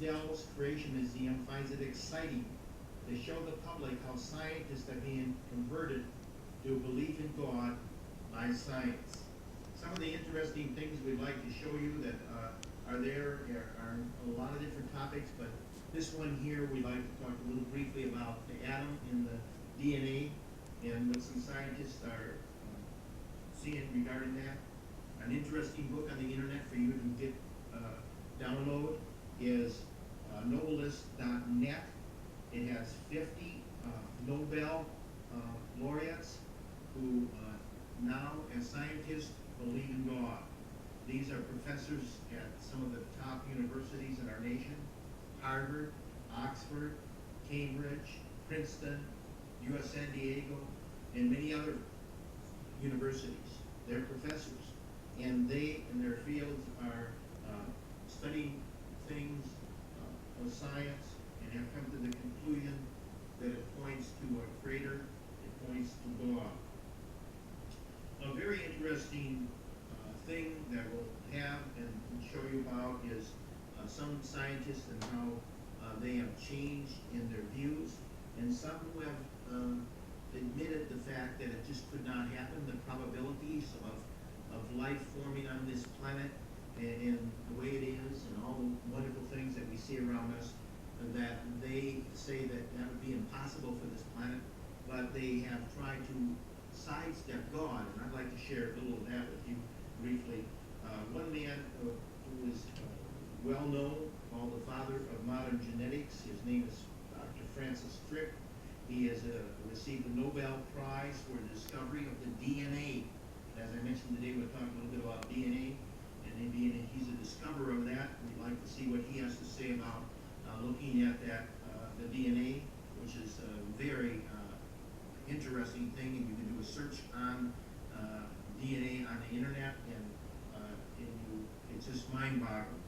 Dells Creation Museum finds it exciting to show the public how scientists are being converted to a belief in God by science. Some of the interesting things we'd like to show you that are there are a lot of different topics, but this one here we'd like to talk a little briefly about the atom and the DNA and what some scientists are seeing regarding that. An interesting book on the internet for you to get download is Nobelist.net. It has 50 Nobel laureates who now, as scientists, believe in God. These are professors at some of the top universities in our nation: Harvard, Oxford, Cambridge, Princeton, U.S. San Diego, and many other universities. They're professors, and they, in their fields, are studying things of science and have come to the conclusion that it points to a creator, it points to God. A very interesting thing that we'll have and show you about is some scientists and how they have changed in their views, and some who have admitted the fact that it just could not happen, the probabilities of life forming on this planet and the way it is and all the wonderful things that we see around us, that they say that that would be impossible for this planet, but they have tried to sidestep God, and I'd like to share a little of that with you briefly. One man who is well known, called the father of modern genetics, his name is Dr. Francis Crick. He has received the Nobel Prize for the discovery of the DNA. As I mentioned today, we'll talk a little bit about DNA, and he's a discoverer of that. We'd like to see what he has to say about looking at that, the DNA, which is a very interesting thing, and you can do a search on DNA on the internet, and it's just mind-boggling.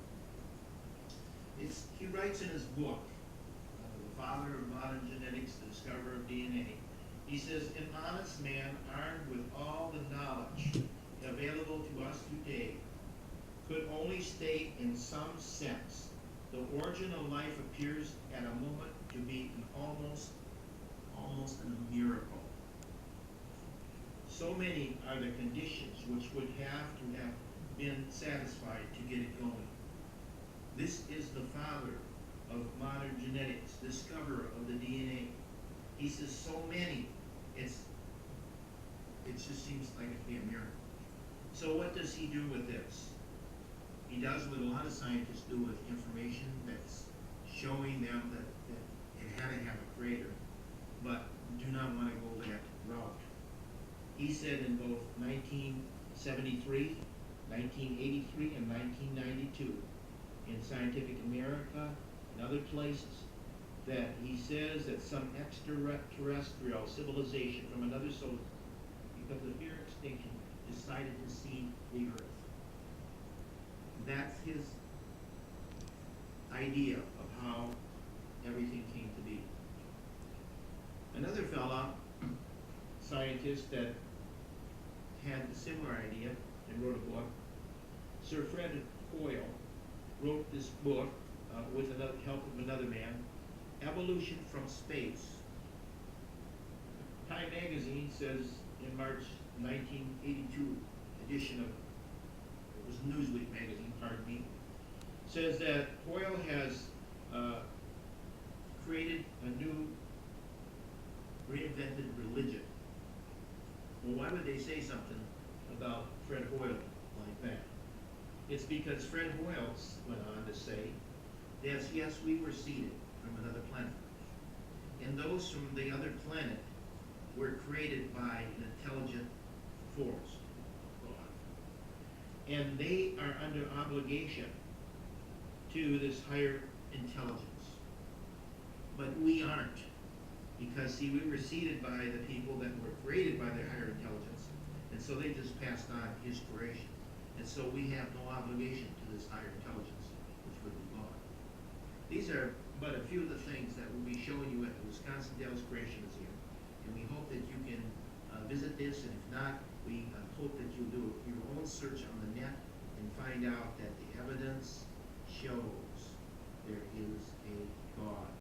He writes in his book, The Father of Modern Genetics, the Discoverer of DNA, he says, "An honest man armed with all the knowledge available to us today could only state in some sense the origin of life appears at a moment to be an almost a miracle. So many are the conditions which would have to have been satisfied to get it going. This is the father of modern genetics, discoverer of the DNA." He says so many, it just seems like it'd be a miracle. So what does he do with this? He does what a lot of scientists do with information that's showing them that it had to have a creator, but do not want to go that route. He said in both 1973, 1983, and 1992, in Scientific America and other places, that he says that some extraterrestrial civilization from another solar, because of fear of extinction, decided to seed the earth. That's his idea of how everything came to be. Another fella, scientist that had a similar idea and wrote a book, Sir Fred Hoyle, wrote this book with the help of another man, Evolution from Space. Time magazine says in March 1982 edition of, it was Newsweek magazine, pardon me, says that Hoyle has created a new reinvented religion. Well, why would they say something about Fred Hoyle like that? It's because Fred Hoyle went on to say that yes, we were seeded from another planet, and those from the other planet were created by an intelligent force, God, and they are under obligation to this higher intelligence. But we aren't, because see, we were seeded by the people that were created by their higher intelligence, and so they just passed on his creation, and so we have no obligation to this higher intelligence, which would be God. These are but a few of the things that we'll be showing you at the Wisconsin Dells Creation Museum, and we hope that you can visit this, and if not, we hope that you'll do your own search on the net and find out that the evidence shows